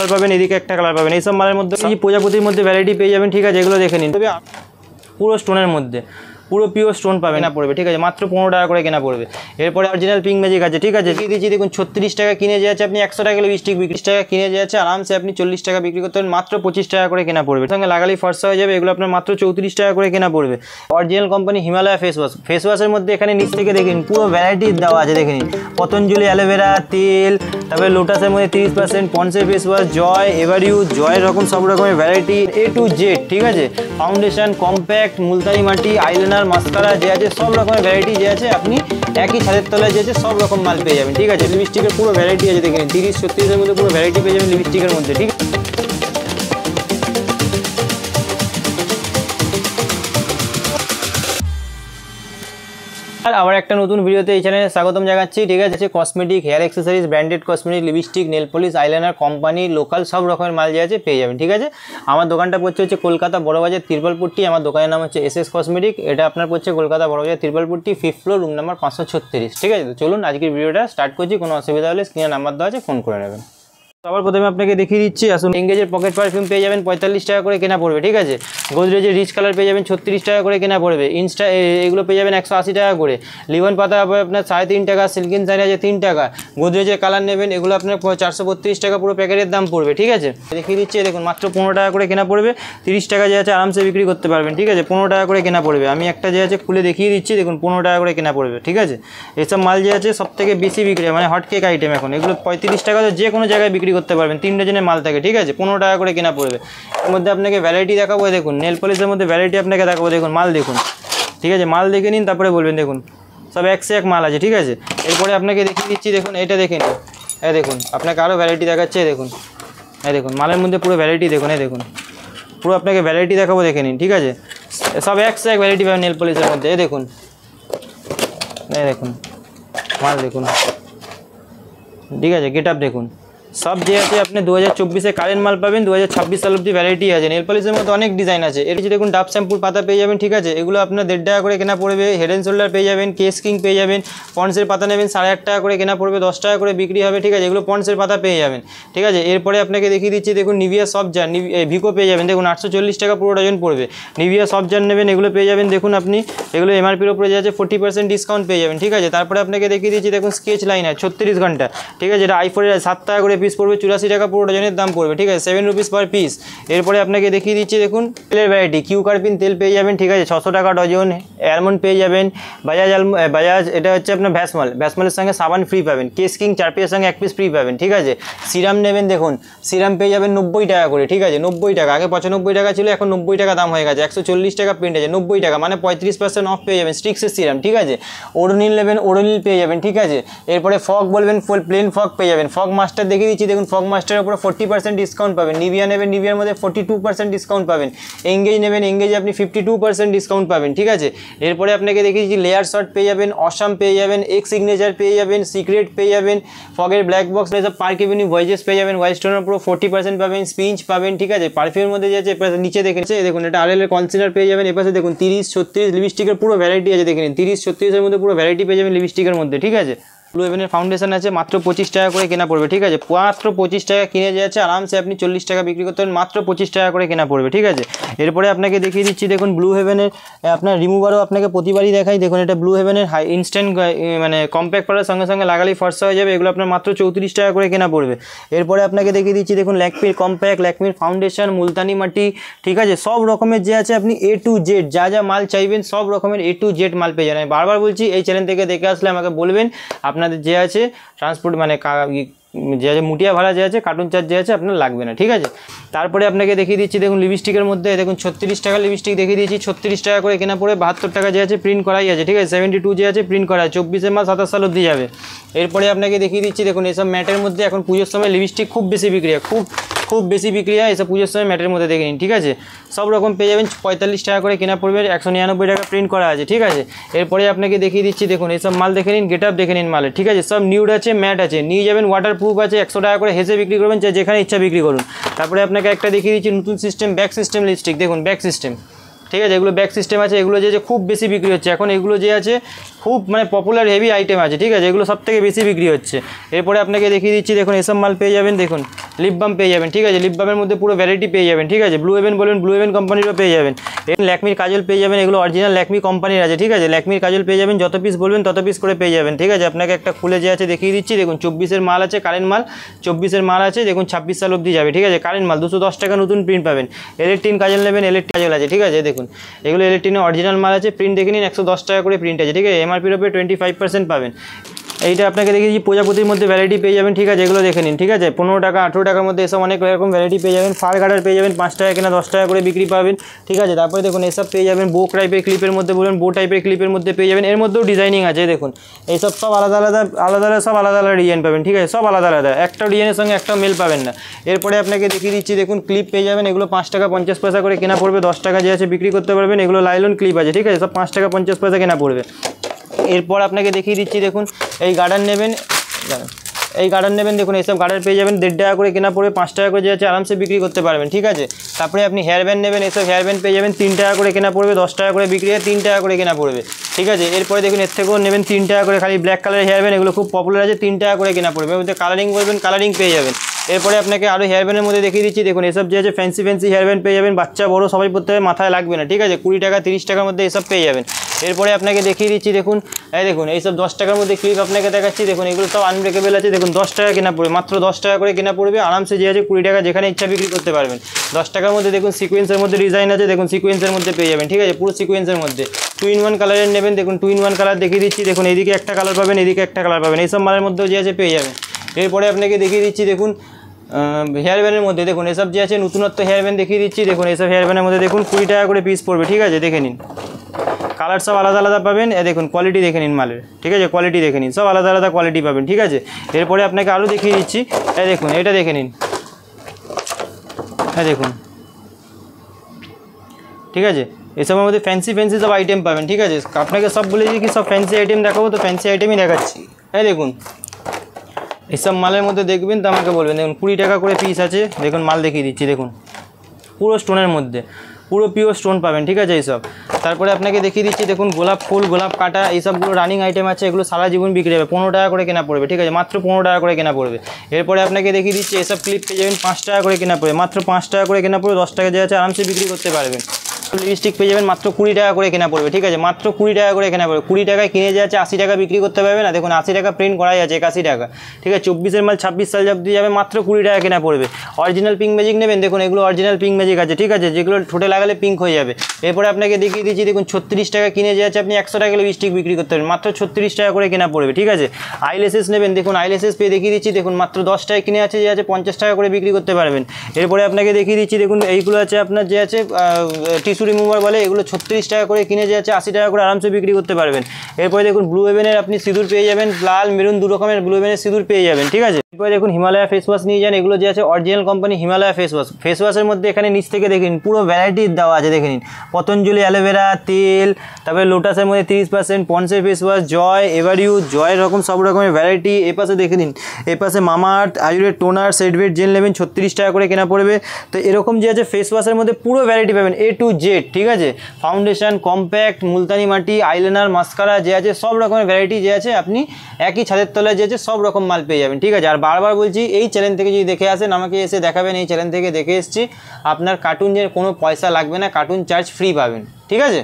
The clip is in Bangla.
কালার পাবেন, এদিকে একটা কালার পাবেন। এইসব মালের মধ্যে এই প্রজাপতির মধ্যে ভ্যারাইটি পেয়ে যাবেন, ঠিক আছে, এগুলো দেখে নিন। তবে পুরো স্টোনের মধ্যে পুরো পিওর স্টোন পাবে না পড়বে, ঠিক আছে, মাত্র 15 টাকা করে কেনা পড়বে। এরপরে অরিজিনাল পিঙ্ক ম্যাজিক আছে, ঠিক আছে, দিয়ে দিচ্ছি দেখুন 36 টাকা কিনে যাচ্ছে আপনি 100 টাকা লিপস্টিক 20 টাকা কিনে যাচ্ছে আরামসে আপনি 40 টাকা বিক্রি করতে পারেন, মাত্র 25 টাকা করে কেনা পড়বে। সঙ্গে লাগালেই ফর্সা হয়ে যাবে, এগুলো আপনার মাত্র 34 টাকা করে কেনা পড়বে। অরিজিনাল কোম্পানি হিমালয়া ফেস ওয়াশের মধ্যে এখানে নিচ থেকে দেখেন পুরো ভ্যারাইটি দেওয়া আছে, দেখে নিন। পতঞ্জলি অ্যালোভেরা তেল, তারপরে লোটাসের মধ্যে 30%, পন্সের ফেস ওয়াশ, জয়, এভারইউজ, জয়ের রকম সব রকমের ভ্যারাইটি A to Z, ঠিক আছে, ফাউন্ডেশন, কম্প্যাক্ট, মুলতানি মাটি, আইলাইনার, মাস্কারা যে আছে সব রকমের ভ্যারাইটি যে আছে আপনি একই ছাদের তলায় যে আছে সব রকম মাল পেয়ে যাবেন, ঠিক আছে। লিপস্টিকের পুরো ভ্যারাইটি আছে, দেখেন 30-36 মধ্যে পুরো ভ্যারাইটি পেয়ে যাবেন লিপস্টিকের মধ্যে, ঠিক আছে। আর আবার একটা নতুন ভিডিওতে এই চ্যানেলে স্বাগতম জানাচ্ছি, ঠিক আছে। Cosmetic, hair accessories, branded cosmetic, lipstick, nail polish, eyeliner, company, local সব রকমের মাল যে আছে পেয়ে যাবেন, ঠিক আছে। আমার দোকানটা পড়ছে হচ্ছে কলকাতা বড়বাজার তিরপালপুরটি। আমার দোকানের নাম হচ্ছে SS কসমেটিক। এটা আপনার পড়ছে কলকাতা বড়বাজার তিরপালপুরটি, 5th ফ্লোর, রুম নাম্বার 536, ঠিক আছে। তো চলুন আজকের ভিডিওটা স্টার্ট করছি। কোনো অসুবিধা হলে স্ক্রিনে নাম্বার দেওয়া আছে, ফোন করে নেবেন। সবার প্রথমে আপনাকে দেখিয়ে দিচ্ছি, আসুন। এঙ্গেজের পকেট পারফিউম পেয়ে যাবেন 45 টাকা করে কেনা পড়বে, ঠিক আছে। গোদরেজের রিচ কালার পেয়ে যাবেন 36 টাকা করে কেনা পড়বে। ইনস্টা এগুলো পেয়ে যাবেন 180 টাকা করে। লিভন পাতা হবে আপনার 3.5 টাকা। সিল্কিন শাইন আছে 3 টাকা। গোদরেজের কালার নেবেন, এগুলো আপনার 432 টাকা পুরো প্যাকেটের দাম পড়বে, ঠিক আছে। দেখিয়ে দিচ্ছি, দেখুন মাত্র 15 টাকা করে কেনা পড়বে। 30 টাকা যে আছে আরামসে বিক্রি করতে পারবেন, ঠিক আছে। 15 টাকা করে কেনা পড়বে। আমি একটা যে আছে খুলে দেখিয়ে দিচ্ছি, দেখুন 15 টাকা করে কেনা পড়বে, ঠিক আছে। এসব মাল যে আছে সব থেকে বেশি বিক্রি হয়, মানে হটকেক আইটেম এখন। এগুলো 35 টাকা যে কোনো জায়গায় বিক্রি করতে পারবেন, 3 ডজনের মাল থাকে, ঠিক আছে। 15 টাকা করে কেনা পড়বে। এর মধ্যে আপনাকে ভ্যারাইটি দেখাবো, দেখুন নেল পলিশের মধ্যে ভ্যারাইটি আপনাকে দেখাবো, দেখুন মাল দেখুন, ঠিক আছে। মাল দেখে নিন, তারপরে বলবেন, দেখুন সব এক সে এক মাল আছে, ঠিক আছে। এরপরে আপনাকে দেখিয়ে দিচ্ছি, দেখুন এটা দেখে নিন, দেখুন আপনাকে আরও ভ্যারাইটি দেখাচ্ছে, দেখুন দেখুন মালের মধ্যে পুরো ভ্যারাইটি দেখুন, দেখুন পুরো আপনাকে ভ্যারাইটি দেখাবো, দেখে নিন, ঠিক আছে। সব এক সে এক ভ্যারাইটি পাবেন নেল পলিশের মধ্যে, দেখুন দেখুন মাল দেখুন, ঠিক আছে। গেট আপ দেখুন, সব যে আছে আপনি 2024-এ কারেন্ট মাল পাবেন, 2026 সাল অব্দি ভ্যারাইটি আছে। নেল পলিশের মধ্যে অনেক ডিজাইন আছে। এর যে দেখুন ডাব শ্যাম্পুর পাতা পেয়ে যাবেন, ঠিক আছে, এগুলো আপনার 1.5 টাকা করে কেনা পড়বে। হেড অ্যান্ড শোল্ডার পেয়ে যাবেন, কেস কিং পেয়ে যাবেন। পন্সের পাতা নেবেন 8.5 টাকা করে কেনা পড়বে, 10 টাকা করে বিক্রি হবে, ঠিক আছে। এগুলো পন্সের পাতা পেয়ে যাবেন, ঠিক আছে। এরপরে আপনাকে দেখিয়ে দিচ্ছি, দেখুন নিভিয়া সফট জার, ভিকো পেয়ে যাবেন, দেখুন 840 টাকা পুরো ডজন পড়বে। নিভিয়া সফট জার নেবেন, এগুলো পেয়ে যাবেন, দেখুন আপনি এগুলো MRPর উপরে যে আছে 40% ডিসকাউন্ট পেয়ে যাবেন, ঠিক আছে। তারপরে আপনাকে দেখিয়ে দিচ্ছি, দেখুন স্কেচ লাইনার 36 ঘন্টা, ঠিক আছে, এটা i4 7 টাকা করে পিস পড়বে, 84 টাকা পুরো ডজনের দাম পড়বে, ঠিক আছে, 7 রুপিস পার পিস। এরপরে আপনাকে দেখিয়ে দিচ্ছি, দেখুন তেলের ভ্যারাইটি, কিউ কার্পিন তেল পেয়ে যাবেন, ঠিক আছে, 600 টাকা ডজন। অ্যালমন্ড পেয়ে যাবেন, বাজাজ এটা হচ্ছে আপনার ভ্যাসমালের সঙ্গে সাবান ফ্রি পাবেন। কেস কিং 4 পিসের সঙ্গে 1 পিস ফ্রি পাবেন, ঠিক আছে। সিরাম নেবেন, দেখুন সিরাম পেয়ে যাবেন 90 টাকা করে, ঠিক আছে, 90 টাকা। আগে 95 টাকা ছিল, এখন 90 টাকা দাম হয়ে গেছে। 140 টাকা প্রিন্ট আছে, 90 টাকা, মানে 35% অফ পেয়ে যাবেন। স্ট্রিক্সের সিরাম, ঠিক আছে। ওডোনিল নেবেন, ওডোনিল পেয়ে যাবেন, ঠিক আছে। এরপরে ফগ বলবেন, প্লেন ফগ পেয়ে যাবেন। ফগ মাস্টার দেখিয়ে দিচ্ছি, দেখুন ফগ মাস্টারের উপরে 40% ডিসকাউন্ট পাবেন। নিভিয়া নেবেন, নিভিয়ার মধ্যে 42% ডিসকাউন্ট পাবেন। এঙ্গেজ নেবেন, এঙ্গেজে আপনি 52% ডিসকাউন্ট পাবেন, ঠিক আছে। এরপরে আপনাকে দেখিয়েছি লেয়ার শট পেয়ে যাবেন, অসাম পেয়ে যাবেন, এক্স সিগনেচার পেয়ে যাবেন, সিক্রেট পেয়ে যাবেন, ফগের ব্ল্যাক বক্স, সব পার্ক এভিনিউ ভয়েজেস পেয়ে যাবেন। হোয়াইট স্টোনের পুরো 40% পাবেন, স্পিঞ্চ পাবেন, ঠিক আছে। পারফিউমের মধ্যে যে আছে নিচে দেখেছে, দেখুন এটা RL এর কনসিলার পেয়ে যাবেন। এপাশে দেখুন 30-36 লিপস্টিকের পুরো ভ্যারাইটি আছে, দেখে নিন 30-36-এর মধ্যে পুরো ভ্যারাইটি পেয়ে যাবেন লিপস্টিকের মধ্যে, ঠিক আছে। ব্লু হেভেনের ফাউন্ডেশন আছে, মাত্র 25 টাকা করে কেনা পড়বে, ঠিক আছে। মাত্র 25 টাকা কিনে যাচ্ছে আরামসে আপনি 40 টাকা বিক্রি করতে পারেন, মাত্র 25 টাকা করে কেনা পড়বে, ঠিক আছে। এরপরে আপনাকে দেখিয়ে দিচ্ছি, দেখুন ব্লু হেভেনের আপনার রিমুভারও আপনাকে প্রতিবারই দেখাই, দেখুন এটা ব্লু হেভেনের হাই ইনস্ট্যান্ট, মানে কম্প্যাক্ট করার সঙ্গে সঙ্গে লাগালেই ফর্সা হয়ে যাবে। এগুলো আপনার মাত্র 34 টাকা করে কেনা পড়বে। এরপরে আপনাকে দেখিয়ে দিচ্ছি, দেখুন ল্যাকমির কম্প্যাক্ট, ল্যাকমির ফাউন্ডেশন, মুলতানি মাটি, ঠিক আছে, সব রকমের যে আছে আপনি A to Z যা যা মাল চাইবেন সব রকমের A to Z মাল পেয়ে যাবেন। বারবার বলছি, এই চ্যানেল থেকে দেখে আসলে আমাকে বলবেন আপনাদের যে আছে ট্রান্সপোর্ট, মানে যে আছে মুটিয়া ভাড়া যে আছে, কার্টুন চার্জ যে আছে আপনার লাগবে না, ঠিক আছে। তারপরে আপনাকে দেখিয়ে দিচ্ছি, দেখুন লিপস্টিকের মধ্যে দেখুন 36 টাকা লিপস্টিক দেখিয়ে দিচ্ছি, 36 টাকা করে কেনা পড়ে। 72 টাকা যে আছে প্রিন্ট করাই আছে, ঠিক আছে। 72 যে আছে প্রিন্ট করা, 24 মাস 27 সাল অবধি যাবে। এরপরে আপনাকে দেখিয়ে দিচ্ছি, দেখুন এসব ম্যাটের মধ্যে এখন পুজোর সময় লিপস্টিক খুব বেশি বিক্রি হয়, খুব বেশি বিক্রি হয় এসব পুজোর সময় ম্যাটের মধ্যে দেখে নিন, ঠিক আছে। সব রকম পেয়ে যাবেন, 45 টাকা করে কেনা পড়বে, 199 টাকা প্রিন্ট করা আছে, ঠিক আছে। এরপরে আপনাকে দেখিয়ে দিচ্ছি, দেখুন এইসব মাল দেখে নিন, গেট আপ দেখে নিন মালের, ঠিক আছে। সব নিউড আছে, ম্যাট আছে, নিয়ে যাবেন, ওয়াটার প্রুফ আছে, 100 টাকা করে হেসে বিক্রি করবেন, যেখানে ইচ্ছা বিক্রি করুন। তারপরে আপনাকে একটা দেখিয়ে দিচ্ছি নতুন সিস্টেম, ব্যাক সিস্টেম লিপস্টিক, দেখুন ব্যাক সিস্টেম, ঠিক আছে। এগুলো ব্যাক সিস্টেম আছে, এগুলো যে খুব বেশি বিক্রি হচ্ছে এখন, এগুলো যে আছে খুব মানে পপুলার হেভি আইটেম আছে, ঠিক আছে, এগুলো সবথেকে বেশি বিক্রি হচ্ছে। এরপরে আপনাকে দেখিয়ে দিচ্ছি, দেখুন এসব মাল পেয়ে যাবেন, দেখুন লিপ বাম পেয়ে যাবেন, ঠিক আছে, লিপ বামের মধ্যে পুরো ভ্যারাইটি পেয়ে যাবেন, ঠিক আছে, ব্লু হেভেন বলবেন ব্লু হেভেন কোম্পানিরও পেয়ে যাবেন। এখানে ল্যাকমির কাজল পেয়ে যাবেন, এগুলো অরিজিনাল ল্যাকমি কোম্পানির আছে, ঠিক আছে, ল্যাকমির কাজল পেয়ে যাবেন, যত পিস বলবেন তত পিস করে পেয়ে যাবেন, ঠিক আছে। আপনাকে একটা খুলে যে আছে দেখিয়ে দিচ্ছি, দেখুন 24-এর মাল আছে, কারেন্ট মাল 24-এর মাল আছে, দেখুন 26 সাল অবধি যাবে, ঠিক আছে, কারেন্ট মাল 210 টাকা নতুন প্রিন্ট পাবেন। এলেকট্রিন কাজল নেবেন, এলেকট্রিন কাজল আছে, ঠিক আছে, দেখুন এগুলো ইলেকট্রিনের অরিজিনাল মাল আছে, প্রিন্ট দেখে নিন, 110 টাকা করে প্রিন্ট আছে, ঠিক আছে, এমআরপির উপরে 25% পাবেন। এইটা আপনাকে দেখে দিচ্ছি, প্রজাপতির মধ্যে ভ্যারাইটি পেয়ে যাবেন, ঠিক আছে, এগুলো দেখে নিন, ঠিক আছে, 15 টাকা 18 টাকার মধ্যে এসব অনেক রকম ভ্যারাইটি পেয়ে যাবেন। ফার গার্ডার পেয়ে যাবেন 5 টাকা কেনা 10 টাকা করে বিক্রি পাবেন, ঠিক আছে। তারপরে দেখুন এসব পেয়ে যাবেন বো টাইপের ক্লিপের মধ্যে, বলবেন বো টাইপের ক্লিপের মধ্যে পেয়ে যাবেন, এর মধ্যেও ডিজাইনিং আছে, দেখুন এইসব সব আলাদা আলাদা সব আলাদা ডিজাইন পাবেন, ঠিক আছে, সব আলাদা, একটা ডিজাইনের সঙ্গে একটা মেল পাবেন না। এরপরে আপনাকে দেখিয়ে দিচ্ছি, দেখুন ক্লিপ পেয়ে যাবেন, এগুলো 5 টাকা 50 পয়সা করে কেনা পড়বে, 10 টাকা যে আছে বিক্রি করতে পারবেন। এগুলো লাইলন ক্লিপ আছে, ঠিক আছে, সব 5 টাকা 50 পয়সা কেনা পড়বে। এরপর আপনাকে দেখিয়ে দিচ্ছি, দেখুন এই গার্ডার নেবেন, দেখুন এইসব গার্ডার পেয়ে যাবেন, 1.5 টাকা করে কেনা পড়বে, 5 টাকা করে যে আছে আরামসে বিক্রি করতে পারবেন, ঠিক আছে। তারপরে আপনি হেয়ার ব্যান্ড নেবেন, এইসব হেয়ার ব্যান্ড পেয়ে যাবেন 3 টাকা করে কেনা পড়বে, 10 টাকা করে বিক্রি হয়, 3 টাকা করে কেনা পড়বে, ঠিক আছে। এরপরে দেখুন এর থেকেও নেবেন 3 টাকা করে, খালি ব্ল্যাক কালারের হেয়ার ব্যান্ড, এগুলো খুব পপুলার আছে, 3 টাকা করে কেনা পড়বে, ওদের কালারিং বলবেন কালারিং পেয়ে যাবেন। এরপরে আপনাকে আরও হেয়ার ব্যান্ডের মধ্যে দেখিয়ে দিচ্ছি, দেখুন এসব যে আছে ফ্যান্সি হেয়ার ব্যান্ড পেয়ে যাবেন, বাচ্চা বড় সবাই পড়তে হবে, মাথায় লাগবে না, ঠিক আছে, 20 টাকা 30 টাকার মধ্যে এসব পেয়ে যাবেন। এরপরে আপনাকে দেখিয়ে দিচ্ছি, দেখুন দেখুন এইসব 10 টাকার মধ্যে ক্লিপ আপনাকে দেখাচ্ছি, দেখুন এগুলো সব আনব্রেকেবল আছে, দেখুন 10 টাকা কেনা পড়বে, মাত্র 10 টাকা করে কেনা পড়বে, আরামসে যে আছে 20 টাকা যেখানে ইচ্ছা বিক্রি করতে পারবেন। 10 টাকার মধ্যে দেখুন সিকোয়েন্সের মধ্যে ডিজাইন আছে, দেখুন সিকোয়েন্সের মধ্যে পেয়ে যাবেন, ঠিক আছে, পুরো সিকোয়েন্সের মধ্যে 2-in-1 কালারের নেবেন, দেখুন 2-in-1 কালার দেখিয়ে দিচ্ছি, দেখুন এদিকে একটা কালার পাবেন, এদিকে একটা কালার পাবেন, এইসব মালের মধ্যেও যে আছে পেয়ে যাবেন। এরপরে আপনাকে দেখিয়ে দিচ্ছি, দেখুন হেয়ার ব্যান্ডের মধ্যে, দেখুন এসব যে আছে নতুনত্ব হেয়ার ব্যান্ড দেখিয়ে দিচ্ছি, দেখুন এইসব হেয়ার ব্যান্ডের মধ্যে দেখুন 20 টাকা করে পিস পড়বে, ঠিক আছে, দেখে নিন, কালার সব আলাদা পাবেন, দেখুন কোয়ালিটি দেখে নিন মালের, ঠিক আছে, কোয়ালিটি দেখে নিন, সব আলাদা কোয়ালিটি পাবেন, ঠিক আছে। এরপরে আপনাকে আরও দেখিয়ে দিচ্ছি, দেখুন এটা দেখে নিন, দেখুন, ঠিক আছে, এসবের মধ্যে ফ্যান্সি সব আইটেম পাবেন, ঠিক আছে, আপনাকে সব বলেছি কি সব ফ্যান্সি আইটেম দেখাবো, তো ফ্যান্সি আইটেমই দেখাচ্ছি। দেখুন এইসব মালের মধ্যে দেখবেন তো আমাকে বলবেন, দেখুন 20 টাকা করে পিস আছে, দেখুন মাল দেখিয়ে দিচ্ছি, দেখুন পুরো স্টোনের মধ্যে, পুরো পিওর স্টোন পাবেন, ঠিক আছে, এইসব। তারপরে আপনাকে দেখিয়ে দিচ্ছি, দেখুন গোলাপ ফুল গোলাপ কাটা এইসবগুলো রানিং আইটেম আছে, এগুলো সারা জীবন বিক্রি হবে, 15 টাকা করে কেনা পড়বে, ঠিক আছে, মাত্র 15 টাকা করে কেনা পড়বে। এরপরে আপনাকে দেখিয়ে দিচ্ছি এসব ক্লিপ পেয়ে যাবেন 5 টাকা করে কেনা পড়বে, মাত্র 5 টাকা করে কেনা পড়বে, 10 টাকা যে আছে আরামসে বিক্রি করতে পারবেন। লিপস্টিক পেয়ে যাবেন মাত্র 20 টাকা করে কেনা পড়বে, ঠিক আছে, মাত্র 20 টাকা করে কেনা পড়বে, 20 টাকায় কিনে যে আছে 80 টাকা বিক্রি করতে পারবে না, দেখুন 80 টাকা প্রিন্ট করাই আছে, 81 টাকা, ঠিক আছে, 24-এর মাল 26 সাল অবধি যাবে, মাত্র 20 টাকা কেনা পড়বে। অরিজিনাল পিঙ্ক ম্যাজিক নেবেন, দেখুন এগুলো অরিজিনাল পিঙ্ক ম্যাজিক আছে, ঠিক আছে, যেগুলো ঠোঁটে লাগালে পিঙ্ক হয়ে যাবে। এরপরে আপনাকে দেখিয়ে দিচ্ছি, দেখুন 36 টাকা কিনে যে আছে আপনি 100 টাকা লিপস্টিক বিক্রি করতে পারবেন, মাত্র 36 টাকা করে কেনা পড়বে, ঠিক আছে। আইল্যাশেস নেবেন, দেখুন আইল্যাশেস পেয়ে দেখিয়ে দিচ্ছি, দেখুন মাত্র 10 টাকা কিনে আছে যে আছে 50 টাকা করে বিক্রি করতে পারবেন। এরপরে আপনাকে দেখিয়ে দিচ্ছি, দেখুন এইগুলো আছে আপনার যে আছে টিস্যু রিমুভার বলে, এগুলো 36 টাকা করে কিনে যে আছে 80 টাকা করে আরামসে বিক্রি করতে পারবেন। এরপরে দেখুন ব্লু হেভেনের আপনি সিঁদুর পেয়ে যাবেন, লাল মেরুন 2 রকমের ব্লু হেভেনের সিঁদুর পেয়ে যাবেন, ঠিক আছে। এরপরে দেখুন হিমালয়া ফেস ওয়াশ নিয়ে যান, এগুলো যে আছে অরিজিনাল কোম্পানি হিমালয়া ফেস ওয়াশের মধ্যে এখানে নিচ থেকে দেখে নিন পুরো ভ্যারাইটি দেওয়া আছে, দেখে নিন পতঞ্জলি অ্যালোভেরা তেল, তারপরে লোটাসের মধ্যে 30%, পন্সের ফেস ওয়াশ, জয় এভারিউ জয়ের রকম সব রকমের ভ্যারাইটি। এপাশে দেখে নিন, এপাশে মামাআর্থ আয়ুর্বেদ টোনার সেটভেট জেল নেবেন 36 টাকা করে কেনা পড়বে। তো এরকম যে আছে ফেস ওয়াশের মধ্যে পুরো ভ্যারাইটি পাবেন A to Z, ঠিক আছে, ফাউন্ডেশন কম্প্যাক্ট মুলতানি মাটি আইলাইনার মাস্কারা যে আছে সব রকমের ভ্যারাইটি যে আছে আপনি একই ছাদের তলায় যে আছে সব রকম মাল পেয়ে যাবেন, ঠিক আছে। আর বারবার বলছি এই চ্যানেল থেকে যদি দেখে আসেন আমাকে এসে দেখাবেন, এই চ্যানেল থেকে দেখে এসেছি, আপনার কার্টুন যে কোনো পয়সা লাগবে না, কার্টুন চার্জ ফ্রি পাবেন, ঠিক আছে।